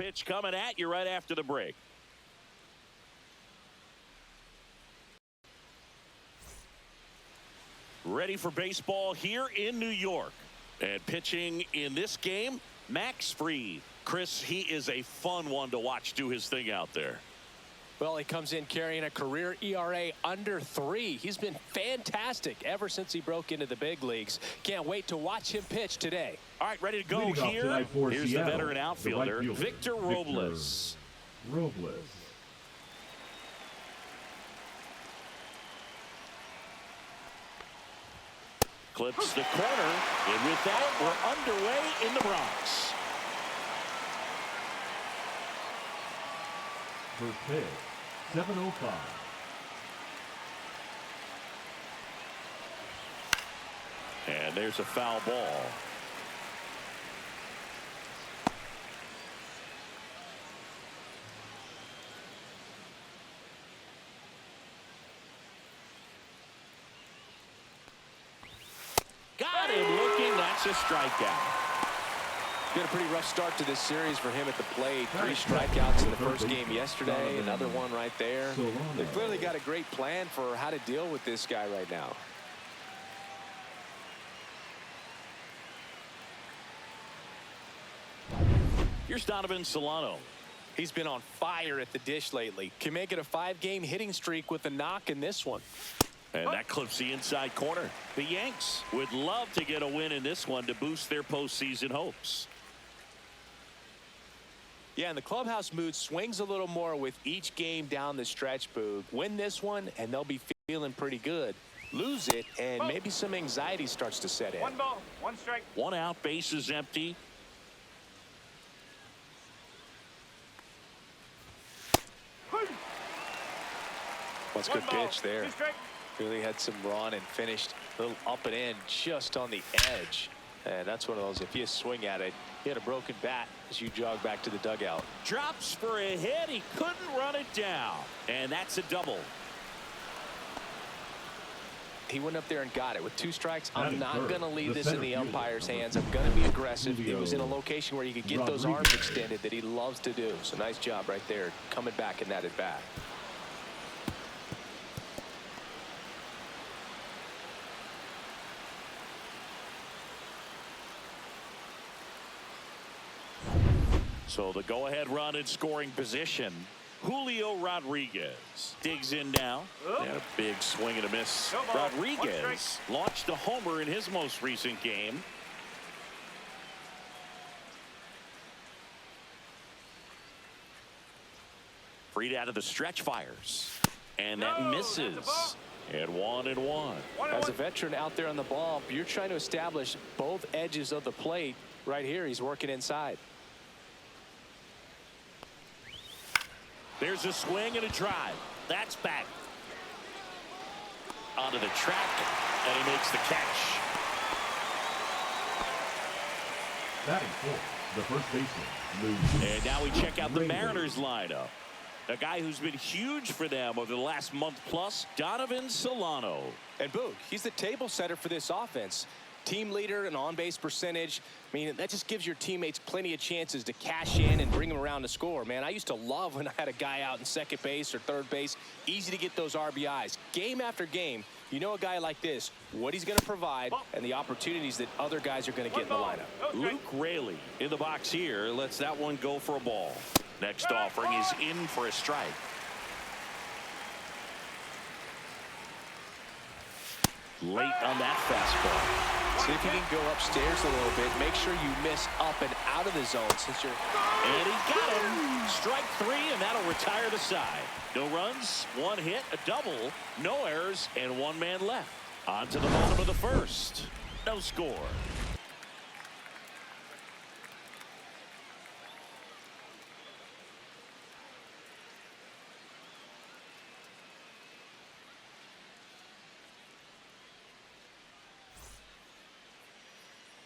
pitch coming at you right after the break. Ready for baseball here in New York. And pitching in this game, Max Fried. Chris, he is a fun one to watch do his thing out there. Well, he comes in carrying a career ERA under 3. He's been fantastic ever since he broke into the big leagues. Can't wait to watch him pitch today. All right, ready to go here. Here's Seattle, the veteran outfielder, Victor Robles. Clips the corner, and with that, we're underway in the Bronx. First pitch, 7:05. And there's a foul ball. Got him looking. That's a strikeout. Been a pretty rough start to this series for him at the plate. 3 strikeouts in the first game yesterday. Another one right there. They've clearly got a great plan for how to deal with this guy right now. Here's Donovan Solano. He's been on fire at the dish lately. Can make it a 5-game hitting streak with a knock in this one. And that clips the inside corner. The Yanks would love to get a win in this one to boost their postseason hopes. Yeah, and the clubhouse mood swings a little more with each game down the stretch, Boog. Win this one, and they'll be feeling pretty good. Lose it, and maybe some anxiety starts to set in. 1 ball, 1 strike. 1 out, base is empty. That's a good pitch there. Really had some run and finished a little up and in just on the edge. And that's one of those, if you swing at it, he had a broken bat as you jog back to the dugout. Drops for a hit. He couldn't run it down. And that's a double. He went up there and got it with 2 strikes. I'm not going to leave this in the umpire's hands. I'm going to be aggressive. It was in a location where you could get those arms extended that he loves to do. So nice job right there coming back in that at bat. So the go-ahead run in scoring position. Julio Rodriguez digs in now. And a big swing and a miss. Rodriguez launched a homer in his most recent game. Fried out of the stretch fires. And that misses. And 1-1. As a veteran out there on the ball, you're trying to establish both edges of the plate. Right here, he's working inside. There's a swing and a drive. That's back. Onto the track, and he makes the catch. Batting fourth, the first baseman, And now we check out the Mariners lineup. A guy who's been huge for them over the last month plus, Donovan Solano. And Boog, he's the table setter for this offense. Team leader and on-base percentage. I mean, that just gives your teammates plenty of chances to cash in and bring them around to score. Man, I used to love when I had a guy out in second base or third base. Easy to get those RBIs. Game after game, you know a guy like this, what he's going to provide and the opportunities that other guys are going to get in the lineup. Luke Raley in the box here. Lets that one go for a ball. Next offering is in for a strike. Late on that fastball. See if you can go upstairs a little bit. Make sure you miss up and out of the zone since you're... And he got him. Strike 3, and that'll retire the side. No runs, 1 hit, a double, no errors, and 1 man left. On to the bottom of the first. No score.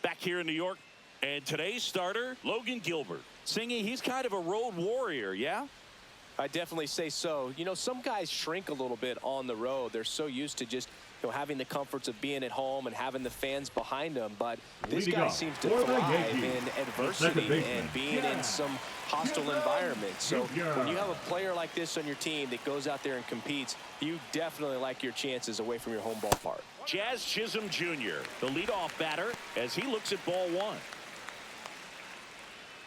Back here in New York, and today's starter, Logan Gilbert. Singy, he's kind of a road warrior, yeah? I definitely say so. You know, some guys shrink a little bit on the road. They're so used to just having the comforts of being at home and having the fans behind him. But this Leading guy off seems to for the thrive Yankees, in the adversity second baseman. and being in some hostile environments. So when you have a player like this on your team that goes out there and competes, you definitely like your chances away from your home ballpark. Jazz Chisholm Jr., the leadoff batter, as he looks at ball one.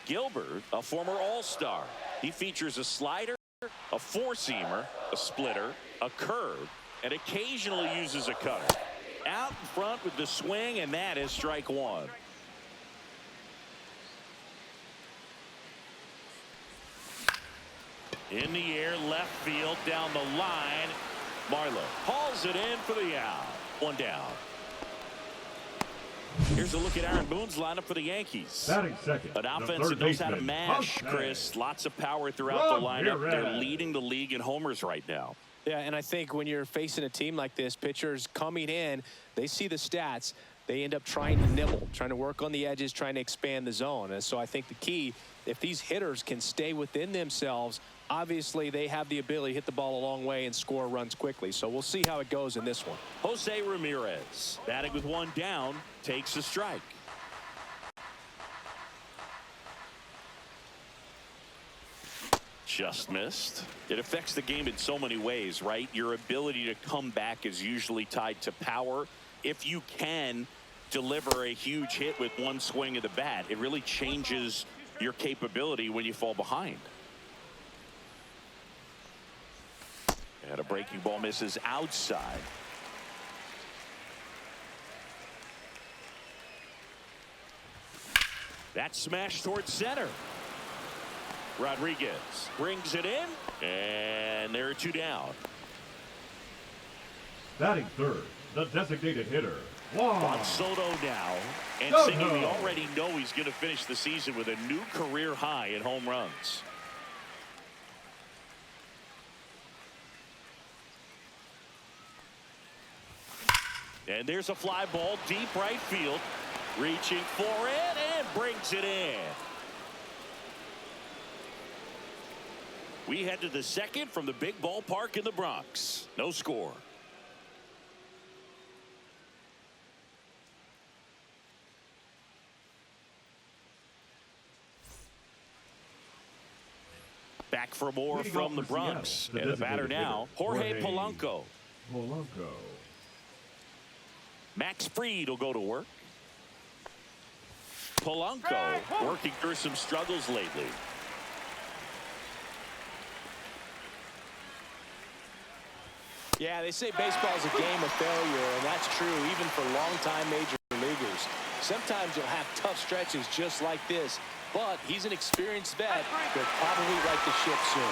Gilbert, a former All-Star. He features a slider, a four-seamer, a splitter, a curve, and occasionally uses a cutter. Out in front with the swing, and that is strike one. In the air, left field, down the line. Marlowe hauls it in for the out. One down. Here's a look at Aaron Boone's lineup for the Yankees. Batting second, An offense that knows how to mash, Chris. Lots of power throughout the lineup. They're leading the league in homers right now. Yeah, and I think when you're facing a team like this, pitchers coming in, they see the stats. They end up trying to nibble, trying to work on the edges, trying to expand the zone. And so I think the key, if these hitters can stay within themselves, obviously they have the ability to hit the ball a long way and score runs quickly. So we'll see how it goes in this one. Jose Ramirez, batting with one down, takes a strike. Just missed. It affects the game in so many ways, right? Your ability to come back is usually tied to power. If you can deliver a huge hit with one swing of the bat, it really changes your capability when you fall behind. And a breaking ball misses outside. That smash towards center. Rodriguez brings it in, and there are two down. Batting third, the designated hitter, Juan Soto now, and Siggy, we already know he's going to finish the season with a new career high in home runs. And there's a fly ball deep right field, reaching for it and brings it in. We head to the second from the big ballpark in the Bronx. No score. Back for more from the Bronx. And the batter now, Jorge Polanco. Max Fried will go to work. Polanco working through some struggles lately. Yeah, they say baseball is a game of failure, and that's true even for longtime major leaguers. Sometimes you'll have tough stretches just like this, but he's an experienced vet. He'll probably right the ship soon.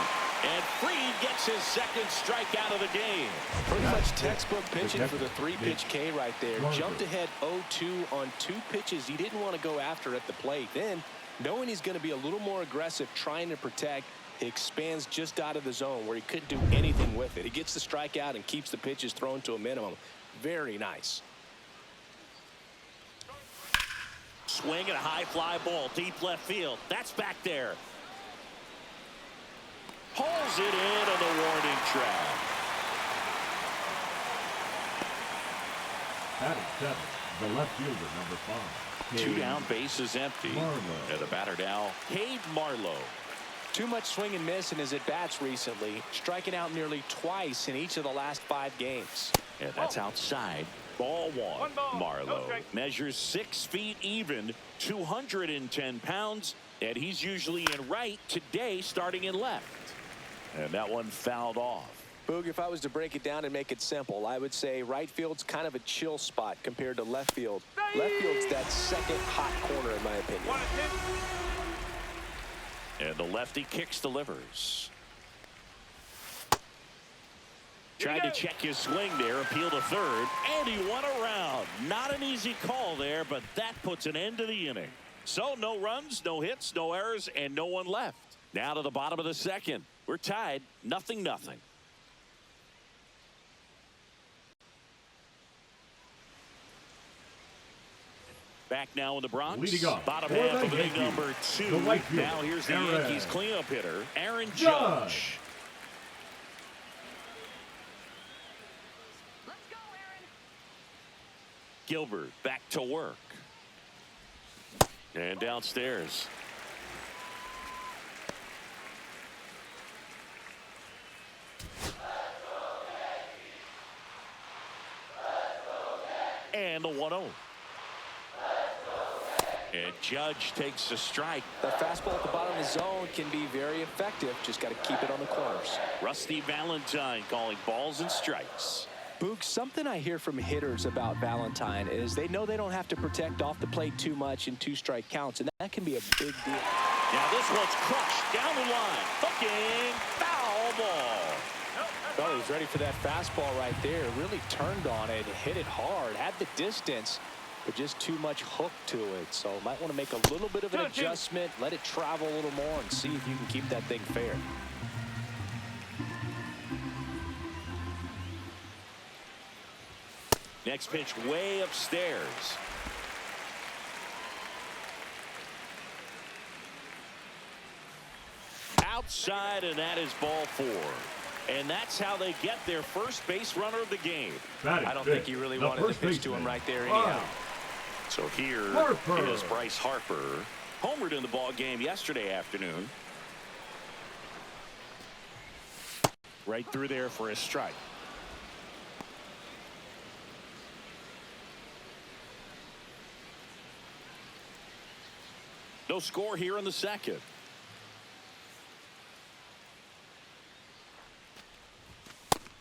And Fried gets his second strikeout of the game. Pretty much textbook pitching for the three-pitch K right there. Jumped ahead 0-2 on two pitches he didn't want to go after at the plate. Then, knowing he's going to be a little more aggressive trying to protect, he expands just out of the zone where he couldn't do anything with it. He gets the strikeout and keeps the pitches thrown to a minimum. Very nice. Swing and a high fly ball deep left field. That's back there. Hauls it in on the warning track. batting seventh, the left fielder, number 5. Two down, bases empty. And the batter now, Cade Marlowe. Too much swing and miss in his at-bats recently, striking out nearly twice in each of the last 5 games. And that's outside. Ball one. Marlowe measures 6 feet even, 210 pounds, and he's usually in right, today starting in left. And that one fouled off. Boog, if I was to break it down and make it simple, I would say right field's kind of a chill spot compared to left field. Left field's that second hot corner, in my opinion. And the lefty kicks, delivers. Tried to check his swing there, appeal to third, and he won around. Not an easy call there, but that puts an end to the inning. So no runs, no hits, no errors, and no one left. Now to the bottom of the second. We're tied, 0-0. Back now in the Bronx. Leading off, bottom half of inning number 2. Now here's the Yankees cleanup hitter, Aaron Judge. Gilbert back to work. And downstairs. And the 1-0. And Judge takes a strike. The fastball at the bottom of the zone can be very effective. Just got to keep it on the corners. Rusty Valentine calling balls and strikes. Boog, something I hear from hitters about Valentine is they know they don't have to protect off the plate too much in 2-strike counts, and that can be a big deal. Now this one's crushed down the line. Hooking, foul ball. Well, he was ready for that fastball right there. Really turned on it, hit it hard, had the distance, but just too much hook to it. So might want to make a little bit of an adjustment, let it travel a little more, and see if you can keep that thing fair. Next pitch way upstairs. Outside, and that is ball 4. And that's how they get their first base runner of the game. I don't think you really wanted to pitch to him right there anyhow. So here is Bryce Harper. Homered in the ball game yesterday afternoon. Right through there for a strike. No score here in the second.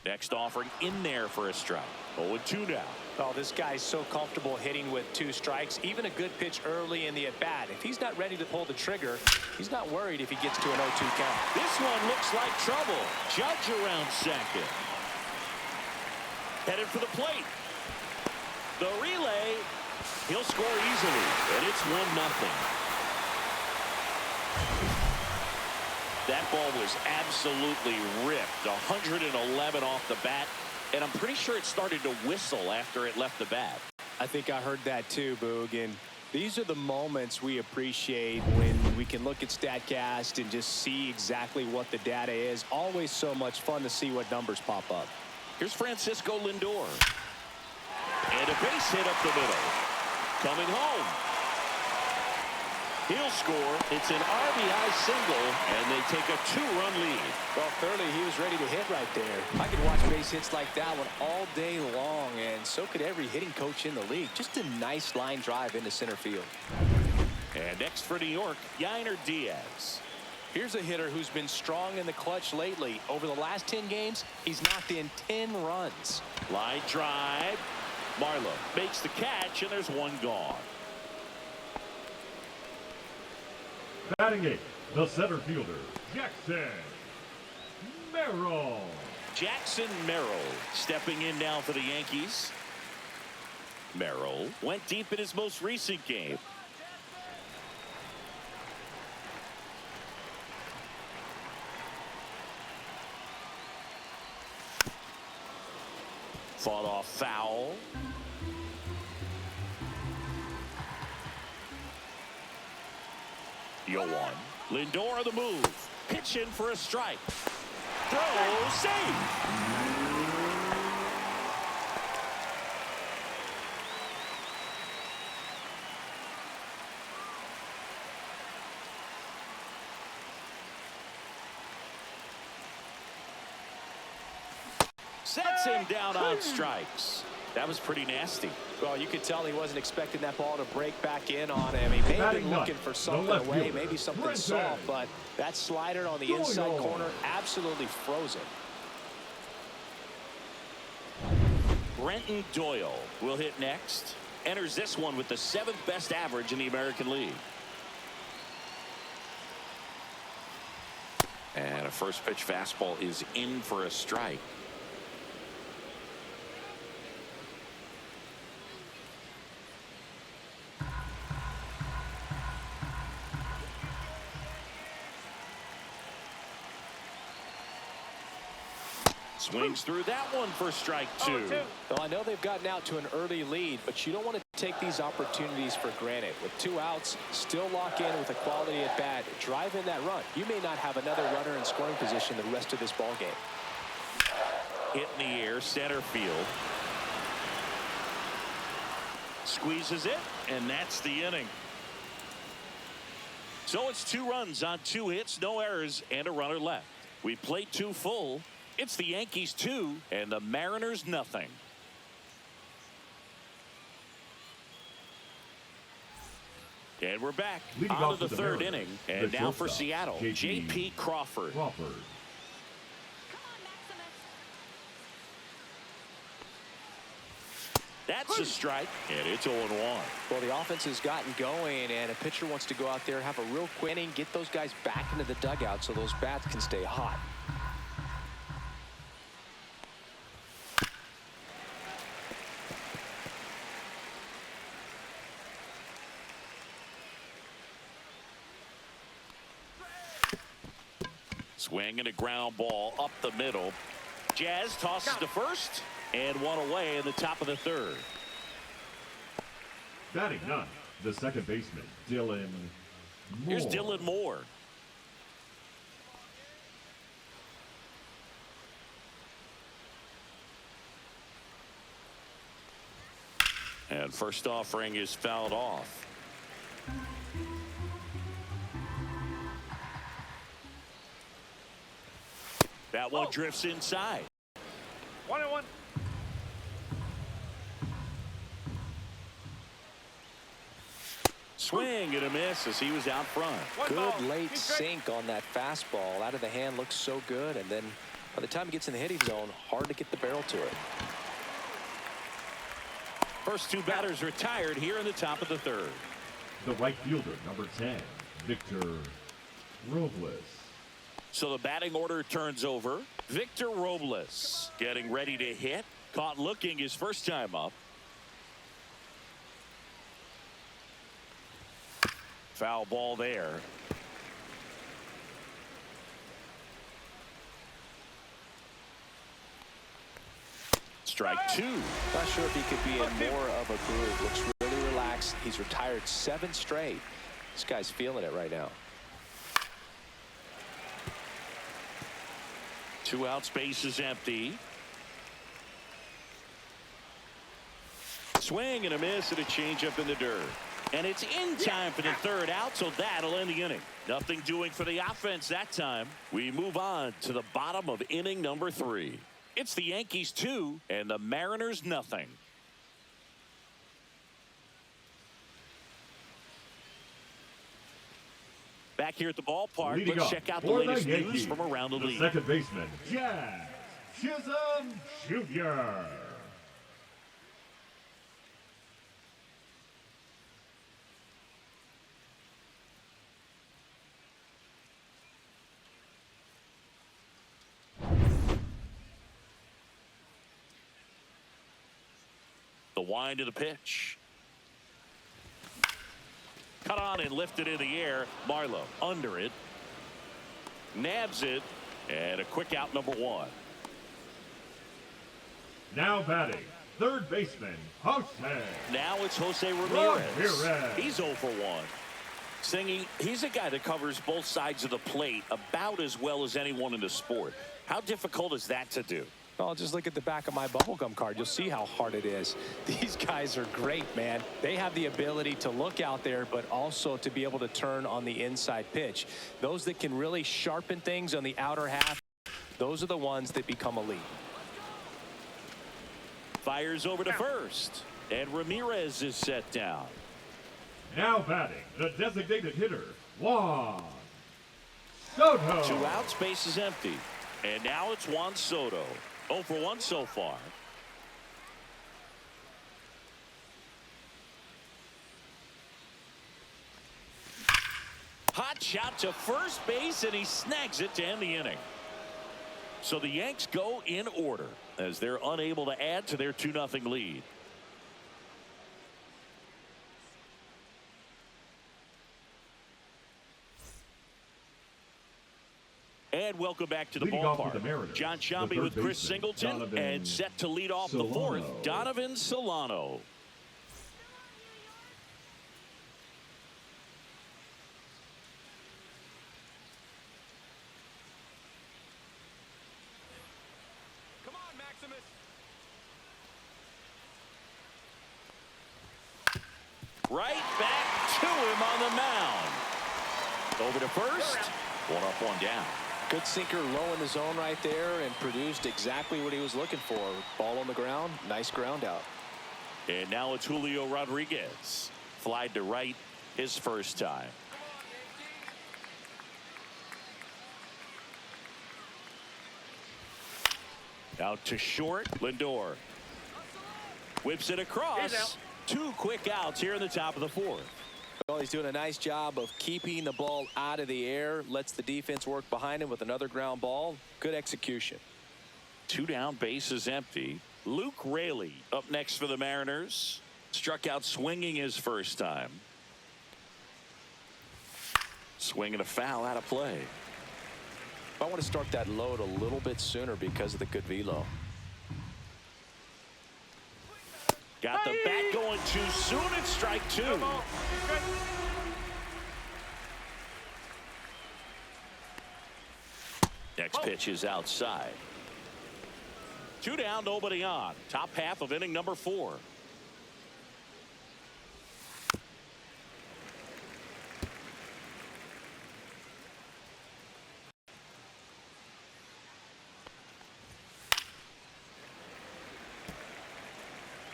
Next offering in there for a strike. 0-2 now. Oh, this guy's so comfortable hitting with 2 strikes. Even a good pitch early in the at-bat. If he's not ready to pull the trigger, he's not worried if he gets to an 0-2 count. This one looks like trouble. Judge around second. Headed for the plate. The relay. He'll score easily. And it's 1-0. That ball was absolutely ripped. 111 off the bat. And I'm pretty sure it started to whistle after it left the bat. I think I heard that too, Boog. And these are the moments we appreciate when we can look at StatCast and just see exactly what the data is. Always so much fun to see what numbers pop up. Here's Francisco Lindor. And a base hit up the middle. Coming home. He'll score. It's an RBI single, and they take a 2-run lead. Well, clearly he was ready to hit right there. I could watch base hits like that one all day long, and so could every hitting coach in the league. Just a nice line drive into center field. And next for New York, Yainer Diaz. Here's a hitter who's been strong in the clutch lately. Over the last 10 games, he's knocked in 10 runs. Line drive. Marlowe makes the catch, and there's one gone. Batting 8, the center fielder, Jackson Merrill. Jackson Merrill stepping in now for the Yankees. Merrill went deep in his most recent game. Fought off foul. Yoan. Lindor the move. Pitch in for a strike. Throw, save. Sets him down on strikes. That was pretty nasty. Well, you could tell he wasn't expecting that ball to break back in on him. He may have been looking for something away, maybe something soft, but that slider on the inside corner absolutely froze him. Brenton Doyle will hit next. Enters this one with the 7th best average in the American League. And a first pitch fastball is in for a strike. Swings through that one for strike 2. Well, I know they've gotten out to an early lead, but you don't want to take these opportunities for granted. With 2 outs, still lock in with a quality at bat, drive in that run. You may not have another runner in scoring position the rest of this ball game. Hit in the air, center field. Squeezes it, and that's the inning. So it's 2 runs on 2 hits, no errors, and a runner left. We played 2 full. It's the Yankees 2 and the Mariners nothing. And we're back on to the 3rd inning. And now for Seattle, J.P. Crawford. That's a strike, and it's 0-1. Well, the offense has gotten going, and a pitcher wants to go out there, have a real quick inning, get those guys back into the dugout so those bats can stay hot. Swing and a ground ball up the middle. Jazz tosses to first, and 1 away in the top of the 3rd. Batting 9th, the second baseman, Dylan Moore. Here's Dylan Moore. And first offering is fouled off. That one drifts inside. 1-1. Swing and a miss as he was out front. Good late sink on that fastball. Out of the hand, looks so good, and then by the time he gets in the hitting zone, hard to get the barrel to it. First 2 batters retired here in the top of the 3rd. The right fielder, number 10, Victor Robles. So the batting order turns over. Victor Robles getting ready to hit. Caught looking his first time up. Foul ball there. Strike 2. Not sure if he could be in more of a groove. Looks really relaxed. He's retired 7 straight. This guy's feeling it right now. 2 out, space is empty. Swing and a miss and a changeup in the dirt. And it's in time for the 3rd out, so that'll end the inning. Nothing doing for the offense that time. We move on to the bottom of inning number 3. It's the Yankees 2 and the Mariners nothing. Back here at the ballpark, Leading let's check out the latest news from around the league. Second baseman, Jazz Chisholm Jr. The wind of the pitch. Cut on and lifted in the air. Marlowe under it. Nabs it. And a quick out, number 1. Now batting, third baseman, Jose. Now it's Jose Ramirez. Ramirez. He's 0 for 1. Singing, he's a guy that covers both sides of the plate about as well as anyone in the sport. How difficult is that to do? Oh, just look at the back of my bubblegum card. You'll see how hard it is. These guys are great, man. They have the ability to look out there, but also to be able to turn on the inside pitch. Those that can really sharpen things on the outer half, those are the ones that become elite. Fires over to first, and Ramirez is set down. Now batting, the designated hitter, Juan Soto. 2 out, space is empty. And now it's Juan Soto. 0 for 1 so far. Hot shot to first base, and he snags it to end the inning. So the Yanks go in order as they're unable to add to their 2-0 lead. And welcome back to the ballpark. John Shambi with Chris Singleton, and set to lead off the 4th, Donovan Solano. Right back to him on the mound. Over to first. 1 up, 1 down. Good sinker low in the zone right there and produced exactly what he was looking for. Ball on the ground. Nice ground out. And now it's Julio Rodriguez. Flied to right his first time. Out to short. Lindor whips it across. 2 quick outs here in the top of the 4th. Well, he's doing a nice job of keeping the ball out of the air. Lets the defense work behind him with another ground ball. Good execution. 2 down, bases empty. Luke Raley up next for the Mariners. Struck out swinging his first time. Swinging a foul out of play. I want to start that load a little bit sooner because of the good velo. Got the bat going too soon. It's strike 2. Next pitch is outside. 2 down, nobody on. Top half of inning number 4.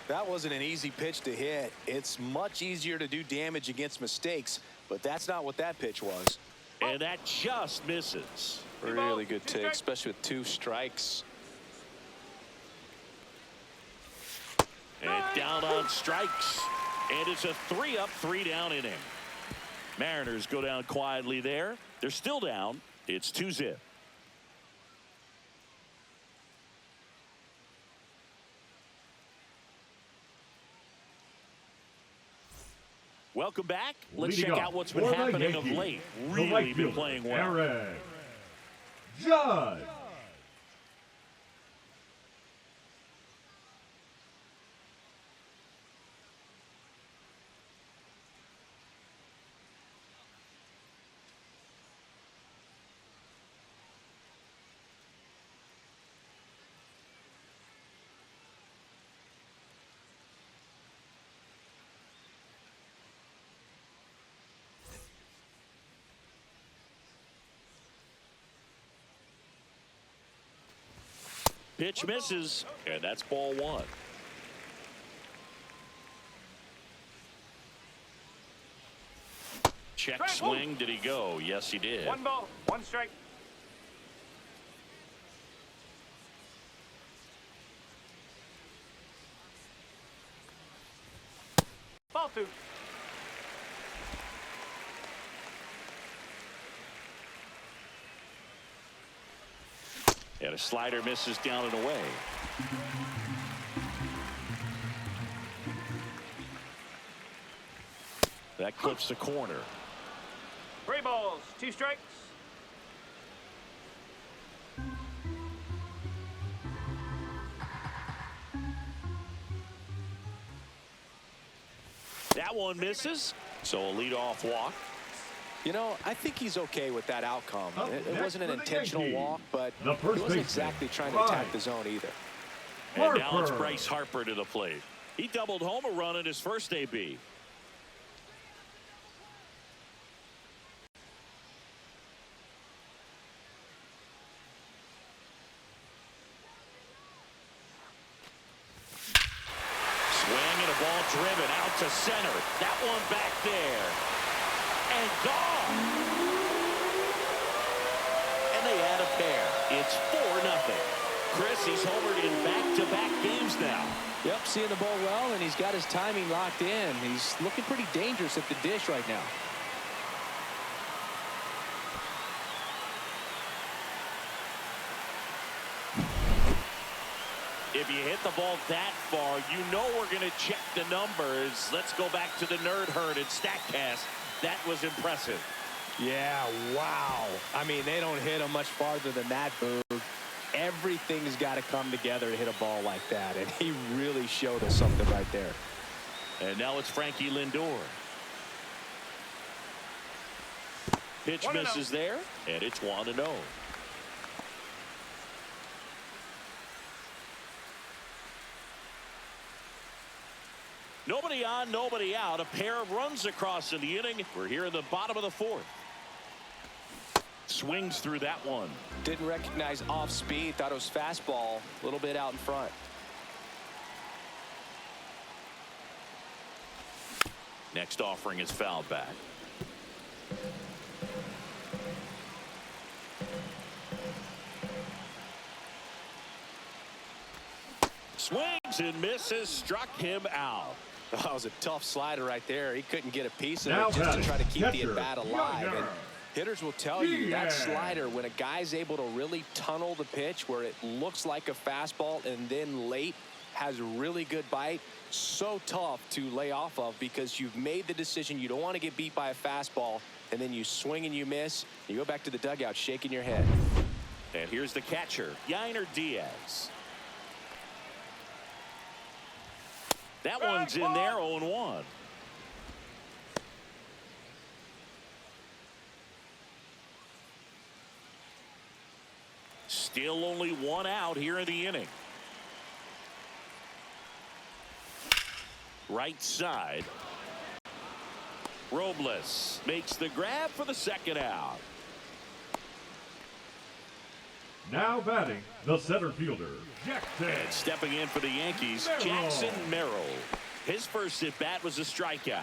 That wasn't an easy pitch to hit. It's much easier to do damage against mistakes, but that's not what that pitch was. And that just misses. Really good take, especially with 2 strikes. And down on strikes. And it's a 3 up, 3 down inning. Mariners go down quietly there. They're still down. It's 2-zip. Welcome back. Let's check out what's been happening of late. Really been playing well. Aaron Judge. Pitch misses, and that's ball 1. Check swing. Did he go? Yes, he did. 1 ball, 1 strike. Ball 2. And a slider misses down and away. That clips the corner. 3 balls, 2 strikes. That one misses. So a leadoff walk. You know, I think he's okay with that outcome. It wasn't an for the intentional Yankees, walk, but the he first wasn't baseman, exactly trying to attack the zone either. And now it's Harper. Bryce Harper to the plate. He doubled home a run in his first AB. Swing and a ball driven out to center. That one back there. And gone. And they add a pair. It's 4-0. Chris, he's homered in back-to-back games now. Yep, seeing the ball well, and he's got his timing locked in. He's looking pretty dangerous at the dish right now. If you hit the ball that far, you know we're going to check the numbers. Let's go back to the Nerd Herd and StatCast. That was impressive. Yeah, wow. I mean, they don't hit him much farther than that, Boog. Everything's got to come together to hit a ball like that, and he really showed us something right there. And now it's Frankie Lindor. Pitch misses there, and it's 1-0. Nobody on, nobody out. A pair of runs across in the inning. We're here in the bottom of the fourth. Swings through that one. Didn't recognize off speed. Thought it was fastball. A little bit out in front. Next offering is fouled back. Swings and misses. Struck him out. That was a tough slider right there. He couldn't get a piece of Now it just to try to keep the catcher, at-bat alive. Younger. And hitters will tell you that slider, when a guy's able to really tunnel the pitch where it looks like a fastball and then late has really good bite, so tough to lay off of because you've made the decision you don't want to get beat by a fastball, and then you swing and you miss. You go back to the dugout shaking your head. And here's the catcher, York Diaz. That one's in there, 0-1. Still only one out here in the inning. Right side. Robles makes the grab for the second out. Now batting, the center fielder, Jackson. And stepping in for the Yankees, Merrill. Jackson Merrill. His first at bat was a strikeout.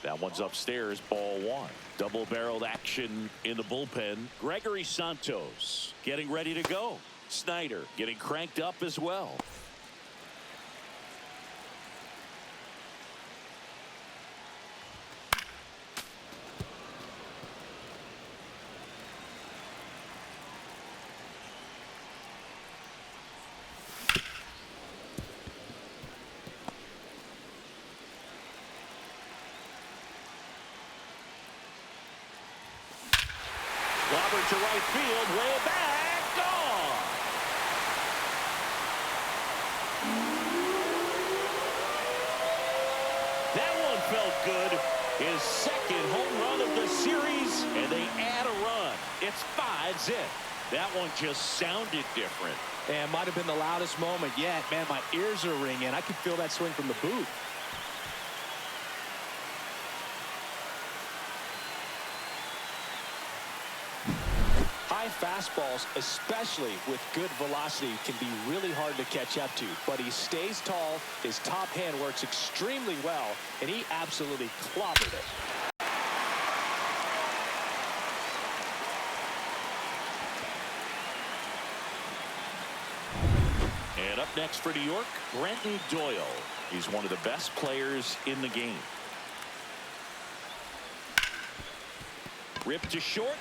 That one's upstairs, ball one. Double-barreled action in the bullpen. Gregory Santos getting ready to go. Snyder getting cranked up as well. Robert to right field, way back, gone. That one felt good. His second home run of the series, and they add a run. It's 5-zip. That one just sounded different. And might have been the loudest moment yet. Man, my ears are ringing. I could feel that swing from the booth. High fastballs, especially with good velocity, can be really hard to catch up to. But he stays tall, his top hand works extremely well, and he absolutely clobbered it. And up next for New York, Brenton Doyle. He's one of the best players in the game. Ripped to short.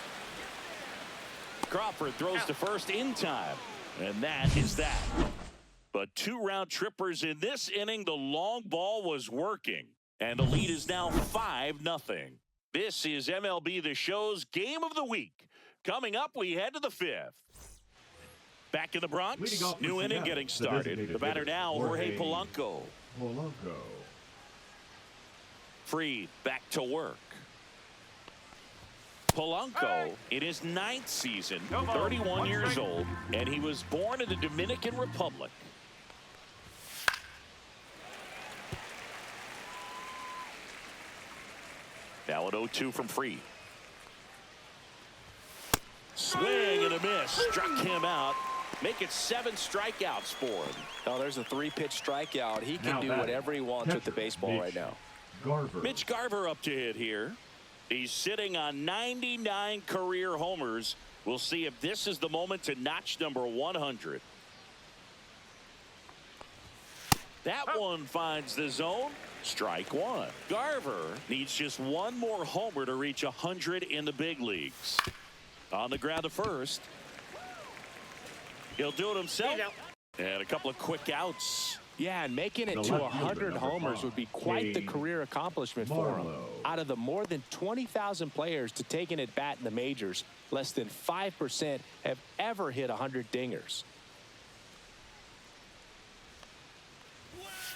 Crawford throws to first in time. And that is that. But two round trippers in this inning. The long ball was working. And the lead is now 5-0. This is MLB The Show's Game of the Week. Coming up, we head to the fifth. Back in the Bronx, new inning getting started. The batter now, Jorge Polanco. Freed back to work. Polanco in his 9th season, 31 years old, and he was born in the Dominican Republic. Now an 0-2 from Freed. Swing and a miss. Struck him out. Make it 7 strikeouts for him. Oh, there's a 3-pitch strikeout. He can Now do whatever he wants with the baseball right now. Mitch Garver up to hit here. He's sitting on 99 career homers. We'll see if this is the moment to notch number 100. That one finds the zone. Strike one. Garver needs just one more homer to reach 100 in the big leagues. On the ground to first. He'll do it himself. And a couple of quick outs. Yeah, and making it to 100 homers would be quite the career accomplishment for him. Out of the more than 20,000 players to take an at-bat in the majors, less than 5% have ever hit 100 dingers.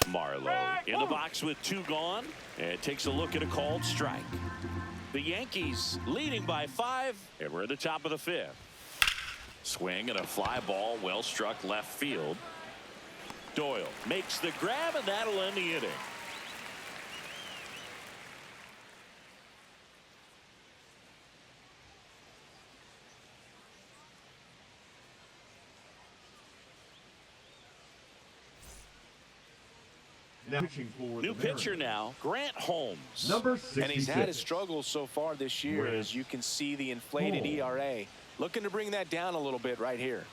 Marlowe in the box with 2 gone, and takes a look at a called strike. The Yankees leading by 5, and we're at the top of the 5th. Swing and a fly ball well struck left field. Doyle makes the grab, and that'll end the inning. Now pitching for New the pitcher Mariners. now, Grant Holmes. Number 66. And he's had his struggles so far this year, Grant as you can see the inflated Holmes. ERA. Looking to bring that down a little bit right here.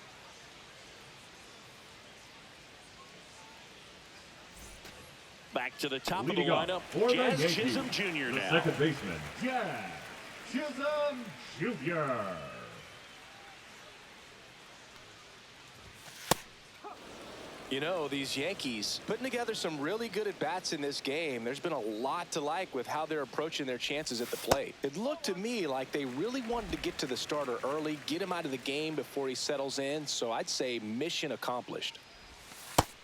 Back to the top Leading of off the lineup, for the Jazz Yankees, Chisholm Jr. the now. second baseman, Jazz Chisholm Jr. You know, these Yankees putting together some really good at-bats in this game. There's been a lot to like with how they're approaching their chances at the plate. It looked to me like they really wanted to get to the starter early, get him out of the game before he settles in. So I'd say mission accomplished.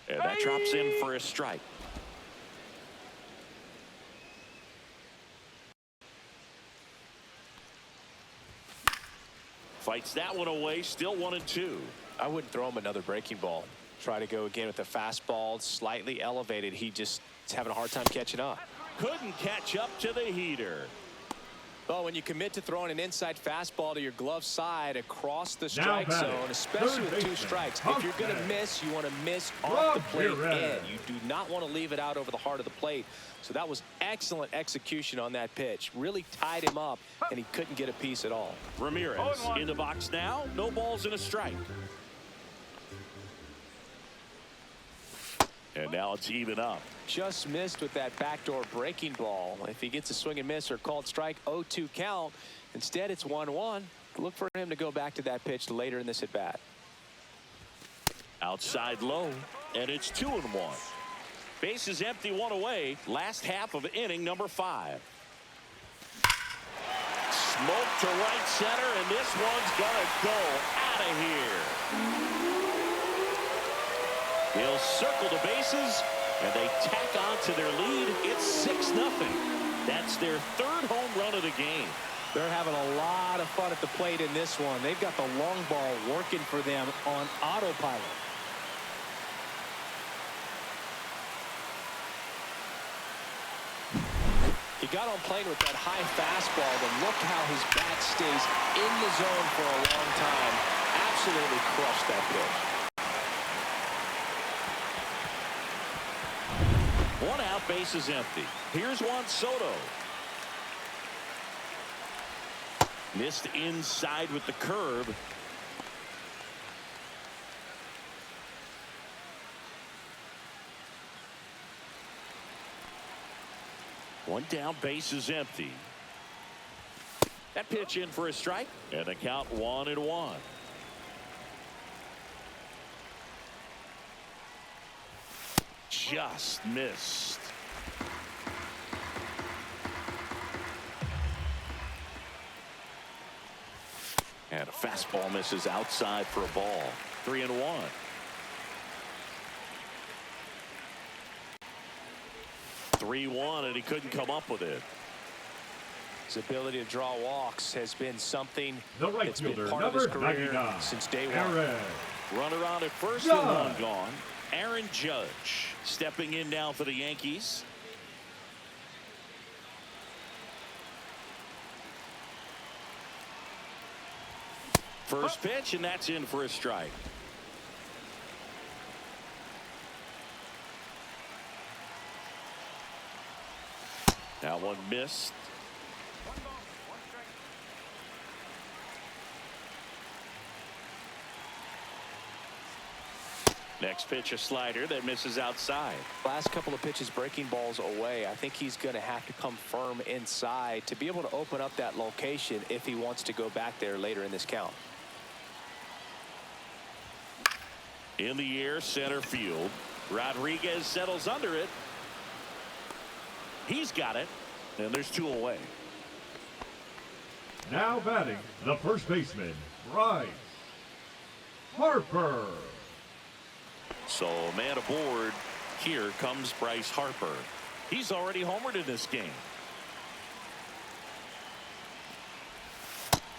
And that drops in for a strike. Fights that one away, still 1-2. I wouldn't throw him another breaking ball. Try to go again with the fastball, slightly elevated. He just is having a hard time catching up. Couldn't catch up to the heater. Well, when you commit to throwing an inside fastball to your glove side across the Now strike batting, zone, especially third with two baseman, strikes, if you're going to Humphrey. miss, you want to miss off the plate Rodriguez. in. You do not want to leave it out over the heart of the plate. So that was excellent execution on that pitch. Really tied him up, and he couldn't get a piece at all. Ramirez 0-1. in the box now. No balls and a strike. And now it's even up. Just missed with that backdoor breaking ball. If he gets a swing and miss or called strike, 0-2 count. Instead, it's 1-1. Look for him to go back to that pitch later in this at bat. Outside low, and it's 2-1. Base is empty, one away. Last half of inning number 5. Smoke to right center, and this one's gonna go out of here. They'll circle the bases, and they tack on to their lead. It's 6-0. That's their third home run of the game. They're having a lot of fun at the plate in this one. They've got the long ball working for them on autopilot. He got on plane with that high fastball, but look how his bat stays in the zone for a long time. Absolutely crushed that pitch. One out, base is empty. Here's Juan Soto. Missed inside with the curve. One down, base is empty. That pitch in for a strike, and the count 1-1. Just missed. And a fastball misses outside for a ball. 3-1. And he couldn't come up with it. His ability to draw walks has been something The right that's been fielder, part of his number career 99, since day one. Aaron Runner on at first Judge. and one gone. Aaron Judge stepping in now for the Yankees. First pitch, and that's in for a strike. That one missed. 1 ball, 1 strike. Next pitch, a slider that misses outside. Last couple of pitches breaking balls away. I think he's going to have to come firm inside to be able to open up that location if he wants to go back there later in this count. In the air, center field. Rodriguez settles under it. He's got it, and there's 2 away. Now batting, the first baseman, Bryce Harper. So man aboard. Here comes Bryce Harper. He's already homered in this game.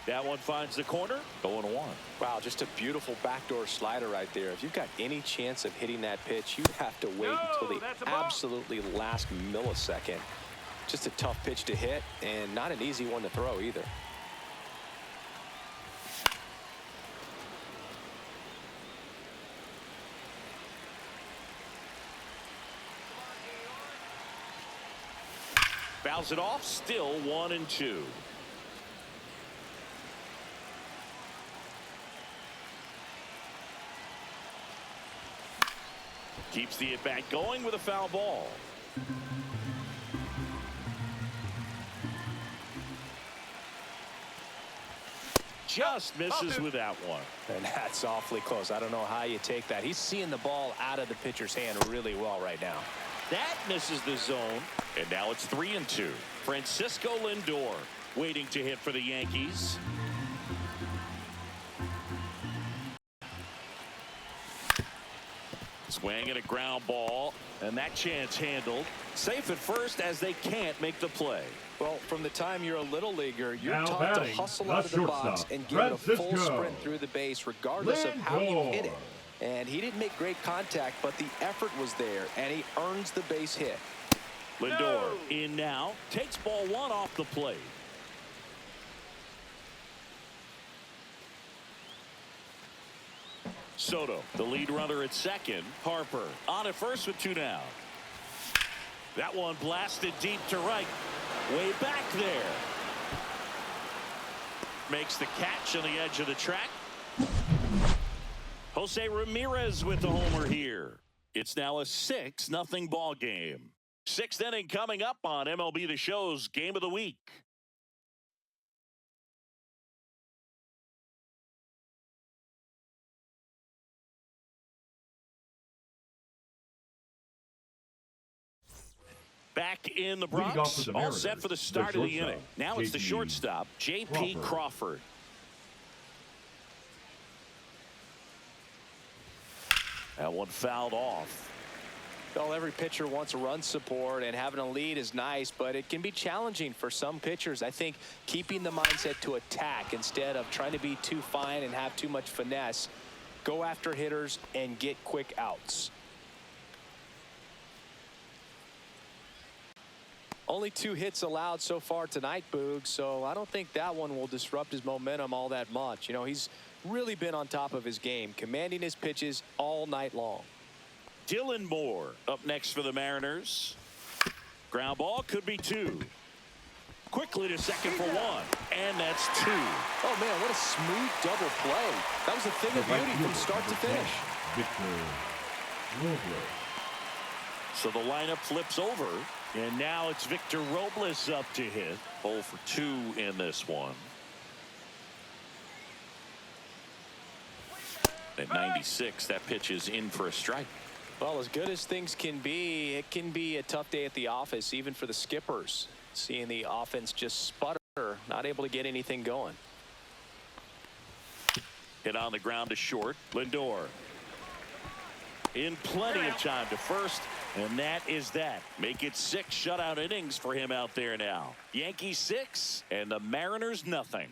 That one finds the corner. 0-1. Wow, just a beautiful backdoor slider right there. If you've got any chance of hitting that pitch, you have to wait until that's a the ball. absolutely last millisecond. Just a tough pitch to hit and not an easy one to throw either. Fouls it off. Still 1-2. Keeps the at-bat going with a foul ball. Just misses with that one. And that's awfully close. I don't know how you take that. He's seeing the ball out of the pitcher's hand really well right now. That misses the zone. And now it's 3-2. Francisco Lindor waiting to hit for the Yankees. Swing and a ground ball, and that chance handled. Safe at first as they can't make the play. Well, from the time you're a little leaguer, you're Now taught to batting, hustle the out of the box shortstop, and get a full Francisco sprint through the base regardless of how you hit it. And he didn't make great contact, but the effort was there, and he earns the base hit. Lindor in now, takes ball one off the plate. Soto, the lead runner at second. Harper on at first with 2 down. That one blasted deep to right. Way back there. Makes the catch on the edge of the track. Jose Ramirez with the homer here. It's now a 6-0 ball game. 6th inning coming up on MLB The Show's Game of the Week. Back in the Bronx, all set for the start of the inning. Now it's the shortstop, J.P. Crawford. That one fouled off. Well, every pitcher wants run support, and having a lead is nice, but it can be challenging for some pitchers. I think keeping the mindset to attack instead of trying to be too fine and have too much finesse. Go after hitters and get quick outs. Only 2 hits allowed so far tonight, Boog, so I don't think that one will disrupt his momentum all that much. You know, he's really been on top of his game, commanding his pitches all night long. Dylan Moore up next for the Mariners. Ground ball could be 2. Quickly to second for 1, and that's 2. Oh, man, what a smooth double play. That was a thing of beauty from start to finish. So the lineup flips over, and now it's Victor Robles up to hit. 0 for 2 in this one. At 96, that pitch is in for a strike. Well, as good as things can be, it can be a tough day at the office, even for the skippers. Seeing the offense just sputter, not able to get anything going. Hit on the ground to short. Lindor in plenty of time to first, and that is that. Make it 6 shutout innings for him out there now. Yankees 6 and the Mariners nothing.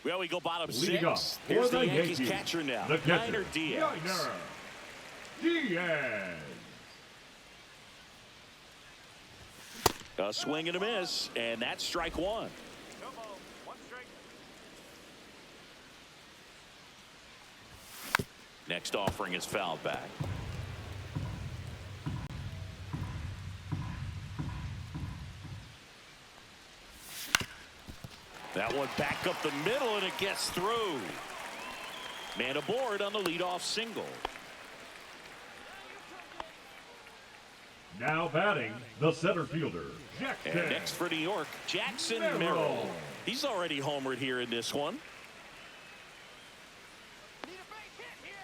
Well, we go bottom 6. Here's the Yankees catcher now. Niner Diaz. A swing and a miss, and that's strike 1. No ball, 1 strike. Next offering is fouled back. That one back up the middle, and it gets through. Man aboard on the leadoff single. Now batting, the center fielder, Jackson. And next for New York, Jackson Merrill. He's already homered here in this one. Need a base hit here.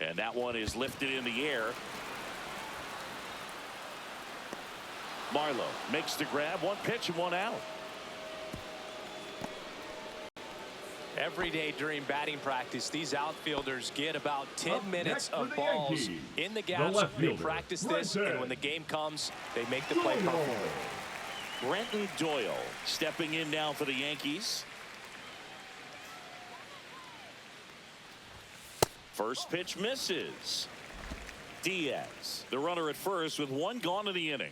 And that one is lifted in the air. Marlowe makes the grab. One pitch and one out. Every day during batting practice, these outfielders get about 10 Up minutes next for of the balls Yankees, in the the gaps. left They fielder, practice this, and when the game comes, they make the play Doyle. perfectly. Brenton Doyle stepping in now for the Yankees. First pitch misses. Diaz, the runner at first with one gone in the inning.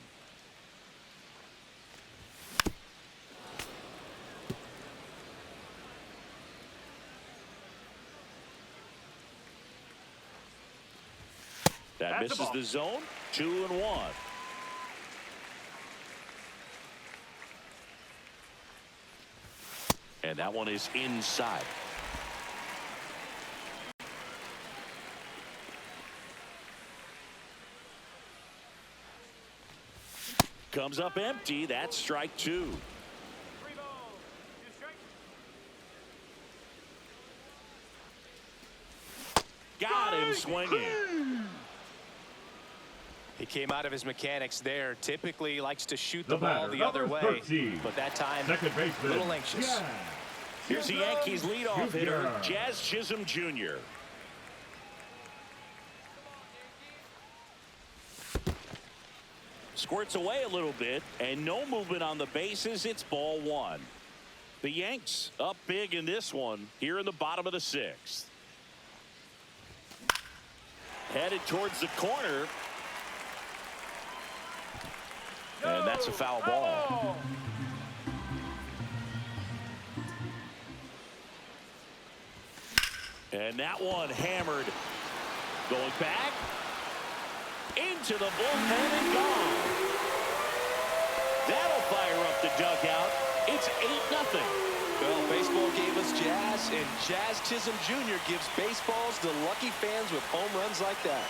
That That's misses the zone. 2-1. And that one is inside. Comes up empty. That's strike 2. 3 balls, 2 strikes. Got him swinging. He came out of his mechanics there. Typically likes to shoot the The ball batter, the other number way, 13. but that time Second a baseman, little anxious. Jazz Here's the Chisholm Yankees leadoff hitter, Jr. Jazz Chisholm Jr. Squirts away a little bit, and no movement on the bases. It's ball 1. The Yanks up big in this one here in the bottom of the 6th. Headed towards the corner. And that's a foul ball. And that one hammered. Going back. Into the bullpen and gone. That'll fire up the dugout. It's 8-0. Well, baseball gave us Jazz, and Jazz Chisholm Jr. gives baseballs to lucky fans with home runs like that.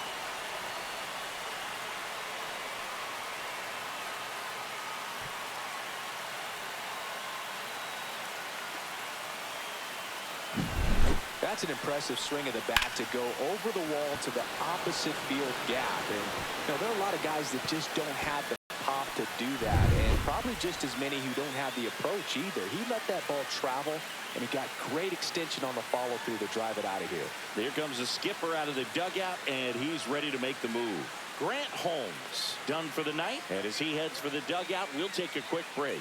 That's an impressive swing of the bat to go over the wall to the opposite field gap. And there are a lot of guys that just don't have the pop to do that, and probably just as many who don't have the approach either. He let that ball travel, and he got great extension on the follow-through to drive it out of here. Here comes the skipper out of the dugout, and he's ready to make the move. Grant Holmes done for the night, and as he heads for the dugout, we'll take a quick break.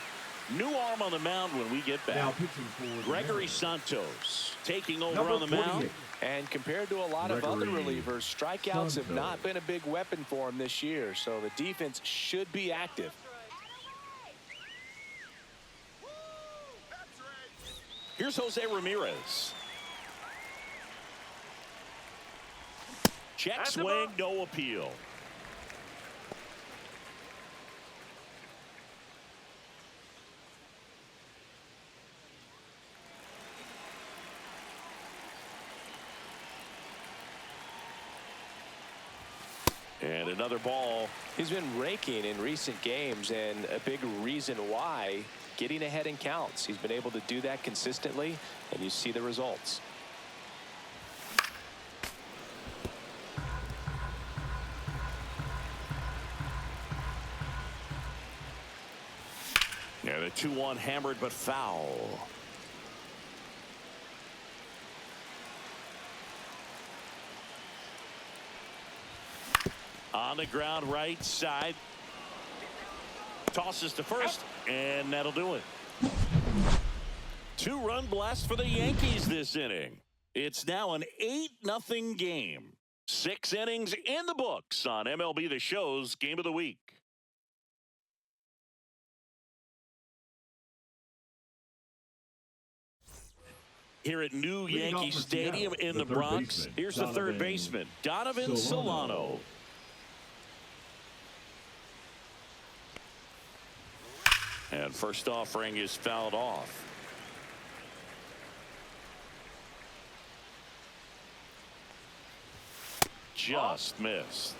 New arm on the mound when we get Now back. pitching for the Gregory Yankees, Santos taking over number on the mound. 48. And compared to a lot of other Gregory relievers, strikeouts have Santos. not been a big weapon for him this year, so the defense should be active. Here's Jose Ramirez. Check That's a swing, ball. no appeal. And another ball. He's been raking in recent games, and a big reason why, getting ahead in counts. He's been able to do that consistently, and you see the results. And a 2-1 hammered but foul. On the ground right side. Tosses to first, and that'll do it. 2-run blast for the Yankees this inning. It's now an 8-0 game. 6 innings in the books on MLB The Show's Game of the Week. Here at New Yankee Stadium in the Bronx, here's the third baseman, Donovan Solano. And first offering is fouled off. Just missed.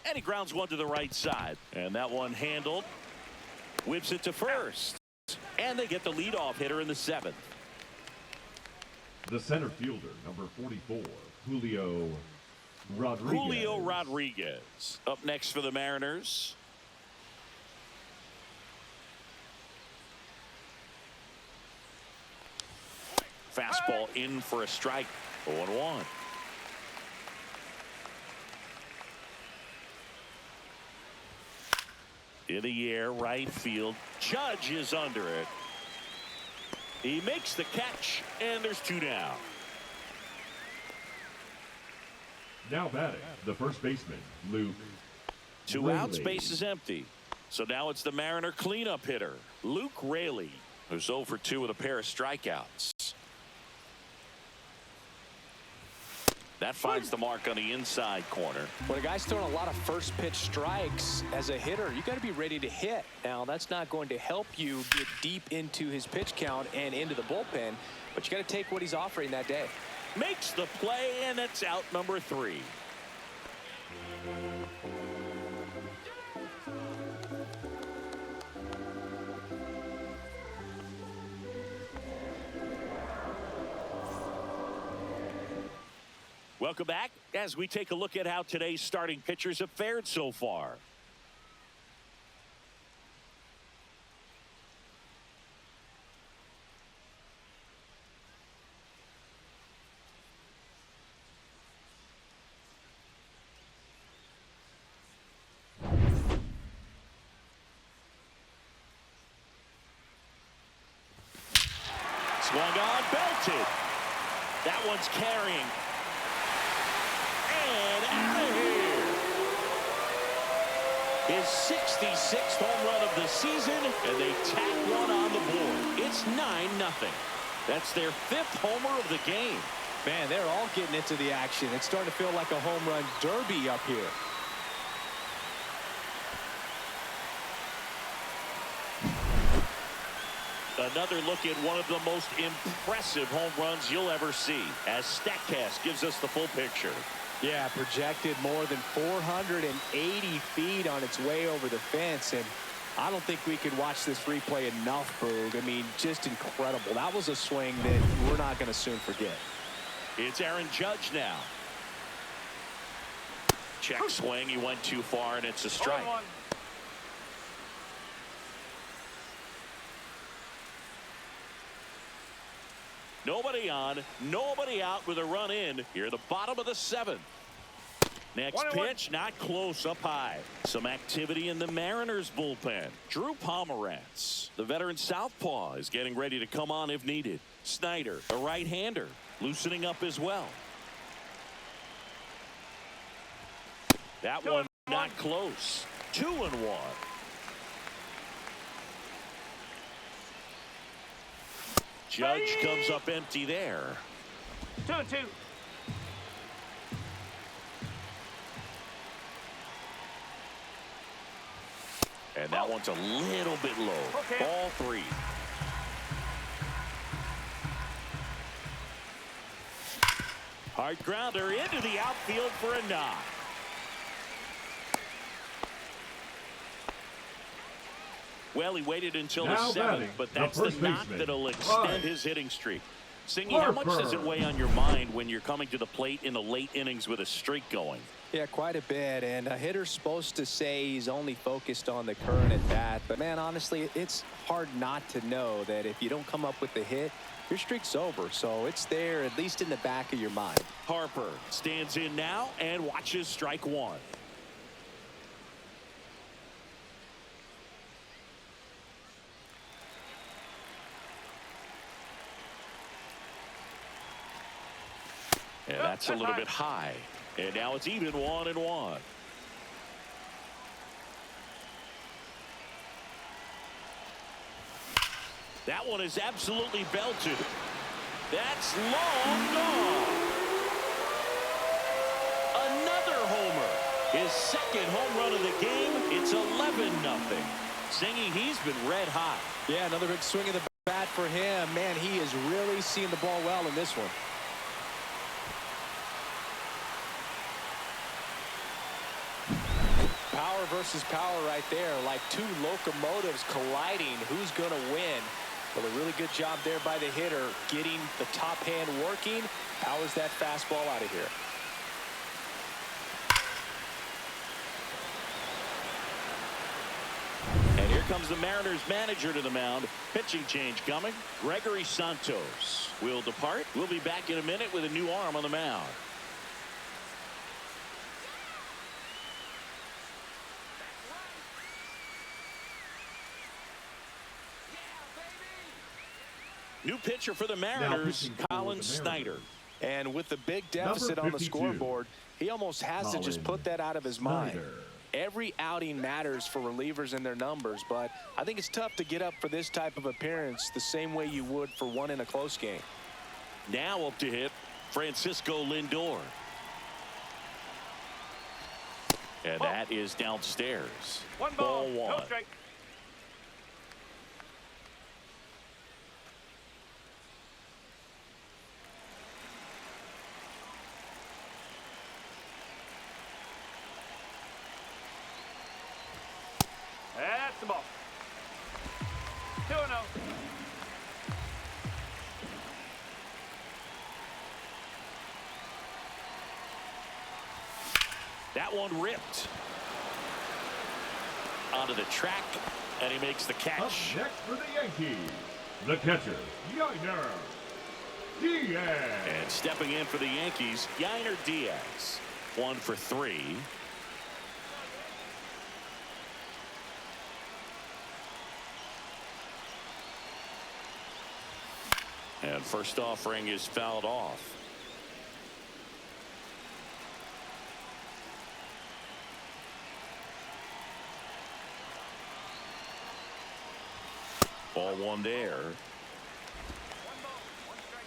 And he grounds one to the right side. And that one handled. Whips it to first. And they get the leadoff hitter in the 7th. The center fielder, number 44, Julio Rodriguez. Julio Rodriguez up next for the Mariners. Fastball in for a strike. 0-1. In the air, right field. Judge is under it. He makes the catch, and there's 2 down. Now batting, the first baseman, Luke. 2 outs, base is empty. So now it's the Mariner cleanup hitter, Luke Raley, who's 0 for 2 with a pair of strikeouts. That finds the mark on the inside corner. When a guy's throwing a lot of first pitch strikes as a hitter, you got to be ready to hit. Now, that's not going to help you get deep into his pitch count and into the bullpen, but you got to take what he's offering that day. Makes the play, and it's out number 3. Welcome back as we take a look at how today's starting pitchers have fared so far. Swung on, belted. That one's carrying. And out of here. His 66th home run of the season, and they tack one on the board. It's 9-0. That's their 5th homer of the game. Man, they're all getting into the action. It's starting to feel like a home run derby up here. Another look at one of the most impressive home runs you'll ever see, as StatCast gives us the full picture. Yeah, projected more than 480 feet on its way over the fence, and I don't think we could watch this replay enough, Boog. I mean, just incredible. That was a swing that we're not going to soon forget. It's Aaron Judge now. Check swing. He went too far, and it's a strike. Nobody on, nobody out with a run in here at the bottom of the 7th. Next pitch, not close, up high. Some activity in the Mariners bullpen. Drew Pomerantz, the veteran southpaw, is getting ready to come on if needed. Snyder, a right-hander, loosening up as well. That one not close. 2-1. Judge comes up empty there. 2-2. And that one's a little bit low. Okay. Ball 3. Hard grounder into the outfield for a knock. Well, he waited until the 7th, but that's the knock that'll extend his hitting streak. Singy, how much does it weigh on your mind when you're coming to the plate in the late innings with a streak going? Yeah, quite a bit, and a hitter's supposed to say he's only focused on the current at bat, but man, honestly, it's hard not to know that if you don't come up with the hit, your streak's over, so it's there at least in the back of your mind. Harper stands in now and watches strike 1. And that's a little bit high. And now it's even 1-1. That one is absolutely belted. That's long gone. Another homer. His 2nd home run of the game. It's 11-0. Singy, he's been red hot. Yeah, another big swing of the bat for him. Man, he is really seeing the ball well in this one. Power versus power right there, like 2 locomotives colliding. Who's going to win? Well, a really good job there by the hitter, getting the top hand working, powers that fastball out of here. And here comes the Mariners manager to the mound. Pitching change coming. Gregory Santos will depart. We'll be back in a minute with a new arm on the mound. New pitcher for the Mariners, Colin Snyder. And with the big deficit on the scoreboard, he almost has to just put that out of his mind. Every outing matters for relievers and their numbers, but I think it's tough to get up for this type of appearance the same way you would for one in a close game. Now up to hit, Francisco Lindor. And that is downstairs. Ball one. No strike. That's the ball. 2-0. That one ripped onto the track, and he makes the Up catch. next for the Yankees, the catcher, Yainer Diaz. And stepping in for the Yankees, Yainer Diaz. 1 for 3. And first offering is fouled off. Ball one there. 1 ball, 1 strike.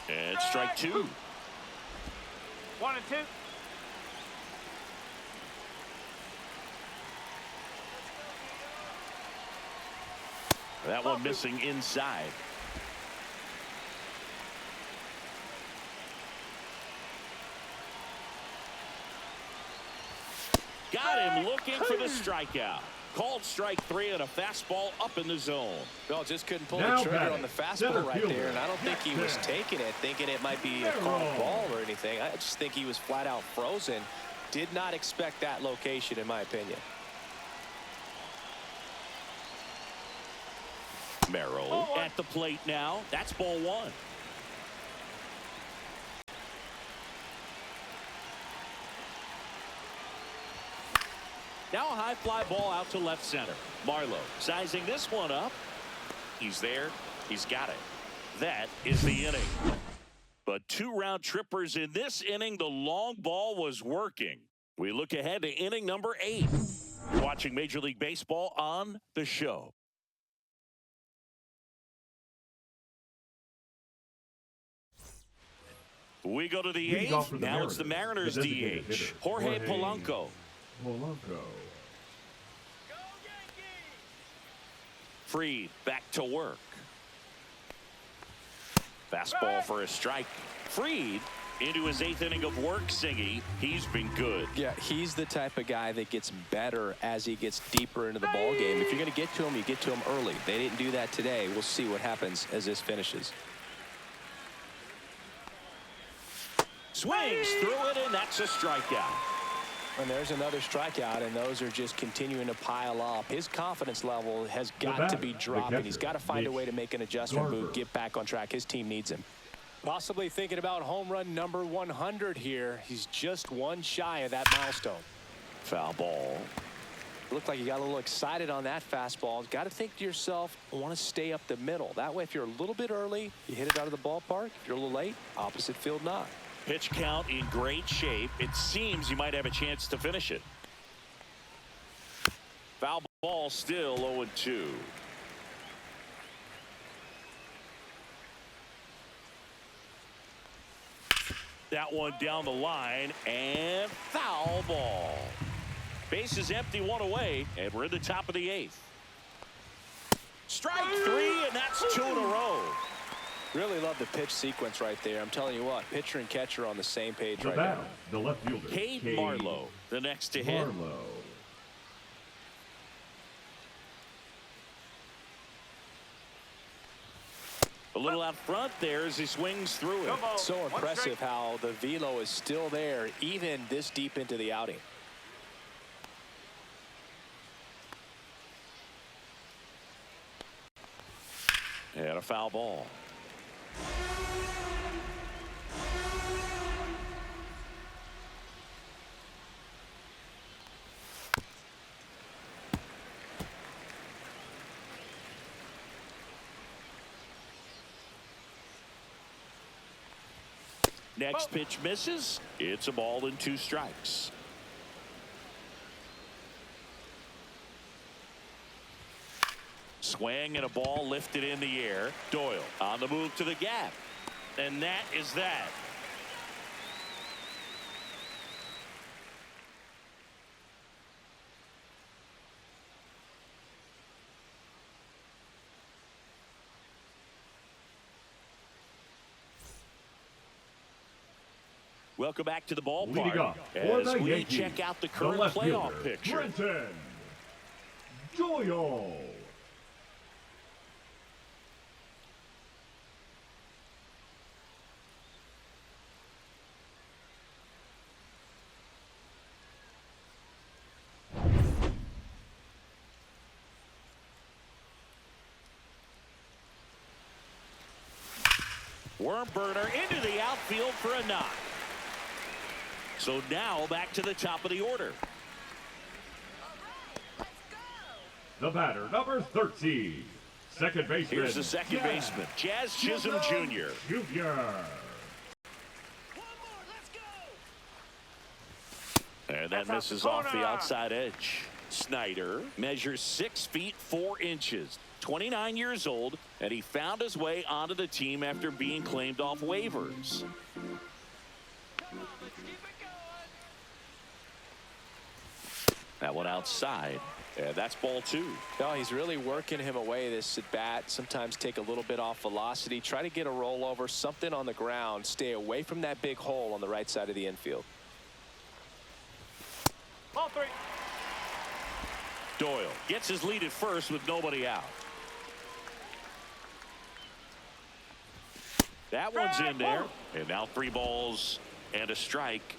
And strike 2. 1 and 2. That one missing inside. Got him looking for the strikeout. Called strike 3 on a fastball up in the zone. Well, just couldn't pull Now the trigger batting, on the center fastball right fielder, there, and I don't think he was Jackson. taking it, thinking it might be a called ball or anything. I just think he was flat out frozen. Did not expect that location, in my opinion. Merrill at the plate now. That's ball 1. Now a high fly ball out to left center. Marlowe sizing this one up. He's there. He's got it. That is the inning. But 2 round trippers in this inning. The long ball was working. We look ahead to inning number 8. You're watching Major League Baseball on The Show. We go to the 8th. Now it's the Mariners DH. Jorge Polanco. Freed back to work. Fastball for a strike. Freed into his 8th inning of work, Singy. He's been good. Yeah, he's the type of guy that gets better as he gets deeper into the ball game. If you're going to get to him, you get to him early. They didn't do that today. We'll see what happens as this finishes. Swings through it, and that's a strikeout. And there's another strikeout, and those are just continuing to pile up. His confidence level has got to be dropping. He's got to find a way to make an adjustment move, get back on track. His team needs him. Possibly thinking about home run number 100 here. He's just 1 shy of that milestone. Foul ball. Looked like you got a little excited on that fastball. Got to think to yourself, I want to stay up the middle. That way, if you're a little bit early, you hit it out of the ballpark. If you're a little late, opposite field knock. Pitch count in great shape. It seems you might have a chance to finish it. Foul ball still 0-2. That one down the line, and foul ball. Base is empty, 1 away, and we're in the top of the 8th. Strike 3, and that's 2 in a row. Really love the pitch sequence right there. I'm telling you what, pitcher and catcher are on the same page The right batter, now. the left fielder, Cade Marlowe, the next to hit. Marlowe. A little out front there as he swings through it. So impressive how the velo is still there even this deep into the outing. And a foul ball. Next pitch misses. It's a ball and 2 strikes. Swing and a ball lifted in the air. Doyle on the move to the gap. And that is that. Welcome back to the Leading ballpark up for as the we Yankees, check out the the current left playoff fielder, picture. Brenton Doyle. Worm burner into the outfield for a knock. So now back to the top of the order. The batter, number 13, second baseman. Here's the second baseman, Jazz Chisholm Jr. And that misses off the outside edge. Snyder measures 6 feet 4 inches, 29 years old, and he found his way onto the team after being claimed off waivers. That one outside, and that's ball 2. No, he's really working him away this at bat. Sometimes take a little bit off velocity, try to get a rollover, something on the ground, stay away from that big hole on the right side of the infield. Ball 3. Doyle gets his lead at first with nobody out. That one's in there, and now 3 balls and a strike.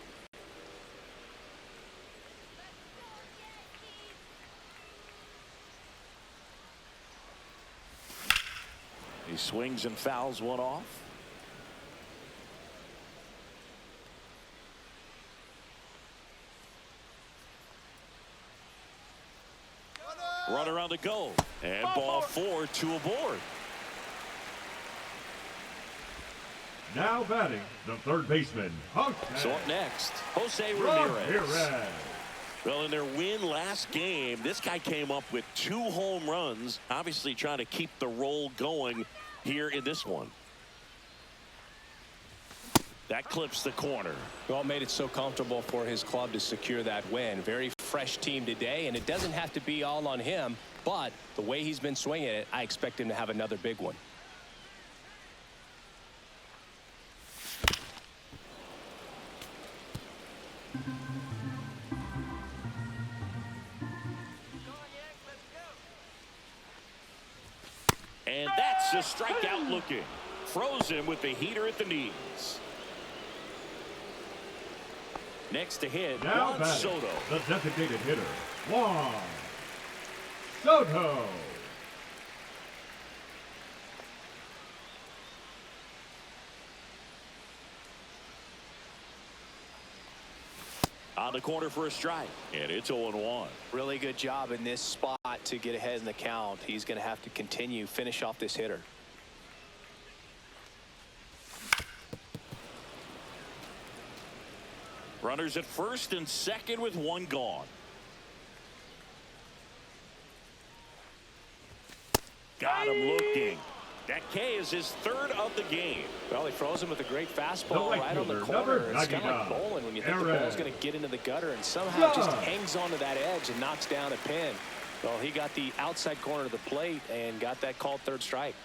He swings and fouls one off. Runner on the go, and ball 4, 2 aboard. Now batting, the third baseman, Jose. So up next, Jose Ramirez. Well, in their win last game, this guy came up with 2 home runs, obviously trying to keep the roll going here in this one. That clips the corner. Well, made it so comfortable for his club to secure that win. Very fresh team today, and it doesn't have to be all on him, but the way he's been swinging it, I expect him to have another big one. And that's a strikeout looking. Frozen with the heater at the knees. Next to hit, Now Juan batting, Soto. the designated hitter, Juan Soto. On the corner for a strike, and it's 0-1. Really good job in this spot to get ahead in the count. He's going to have to continue, finish off this hitter. Runners at first and second with 1 gone. Got him looking. That K is his 3rd of the game. Well, he froze him with a great fastball right right on the fielder, corner. number It's kind of like 99, bowling when you think the Aaron. ball's going to get into the gutter and somehow just hangs onto that edge and knocks down a pin. Well, he got the outside corner of the plate and got that called 3rd strike.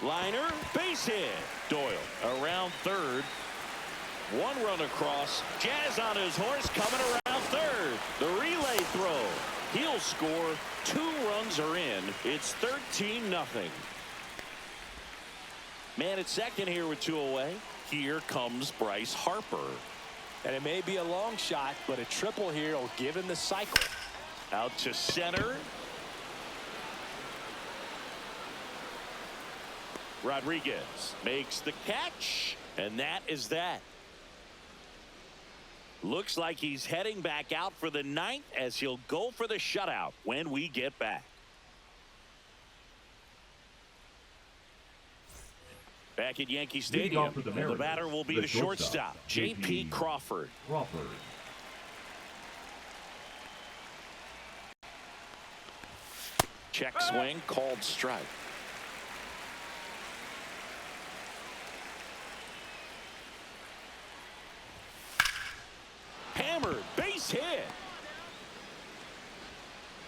Liner, base hit. Doyle around third. One run across. Jazz on his horse coming around third. The relay throw. He'll score. 2 runs are in. It's 13-0. Man at second here with 2 away. Here comes Bryce Harper. And it may be a long shot, but a triple here will give him the cycle. Out to center. Rodriguez makes the catch, and that is that. Looks like he's heading back out for the 9th as he'll go for the shutout when we get back. Back at Yankee Stadium, the batter will be the shortstop, J.P. Crawford. Check swing, called strike. Hammered, base hit.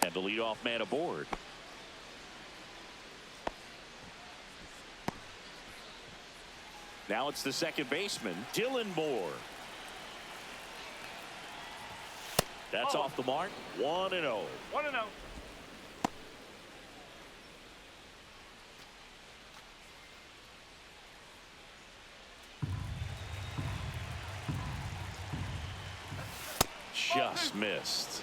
And the leadoff man aboard. Now it's the second baseman, Dylan Moore. That's off the mark. 1-0. 1-0. Just missed.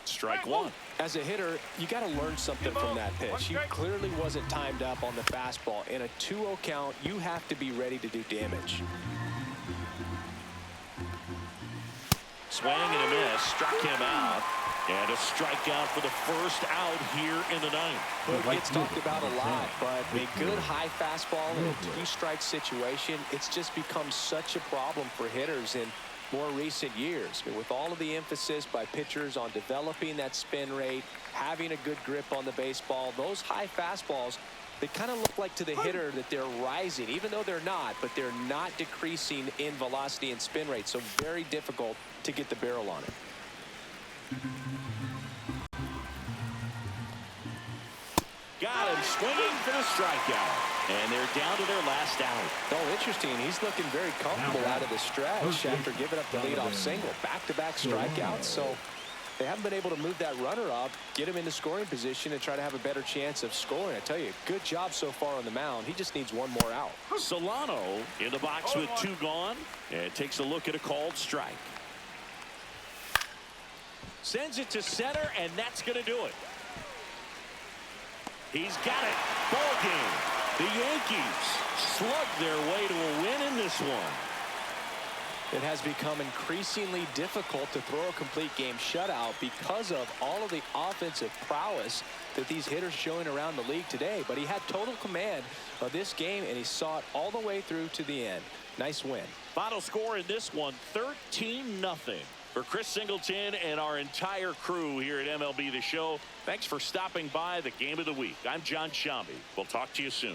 Strike one. As a hitter, you got to learn something from that pitch. He clearly wasn't timed up on the fastball. In a 2-0 count, you have to be ready to do damage. Swing and a miss. Struck him out. And a strikeout for the first out here in the 9th. It gets talked about a lot, but a good high fastball in a 2-strike situation, it's just become such a problem for hitters in more recent years. I mean, with all of the emphasis by pitchers on developing that spin rate, having a good grip on the baseball, those high fastballs, they kind of look like to the hitter that they're rising, even though they're not, but they're not decreasing in velocity and spin rate, so very difficult to get the barrel on it. Got him swinging for the strikeout. And they're down to their last out. Oh, interesting. He's looking very comfortable out of the stretch after giving up the leadoff single. Back-to-back strikeouts. So they haven't been able to move that runner up, get him into scoring position, and try to have a better chance of scoring. I tell you, good job so far on the mound. He just needs one more out. Solano in the box with 2 gone. And takes a look at a called strike. Sends it to center, and that's going to do it. He's got it. Ball game. The Yankees slug their way to a win in this one. It has become increasingly difficult to throw a complete game shutout because of all of the offensive prowess that these hitters showing around the league today. But he had total command of this game, and he saw it all the way through to the end. Nice win. Final score in this one, 13-0. For Chris Singleton and our entire crew here at MLB The Show, thanks for stopping by the Game of the Week. I'm John Shambi. We'll talk to you soon.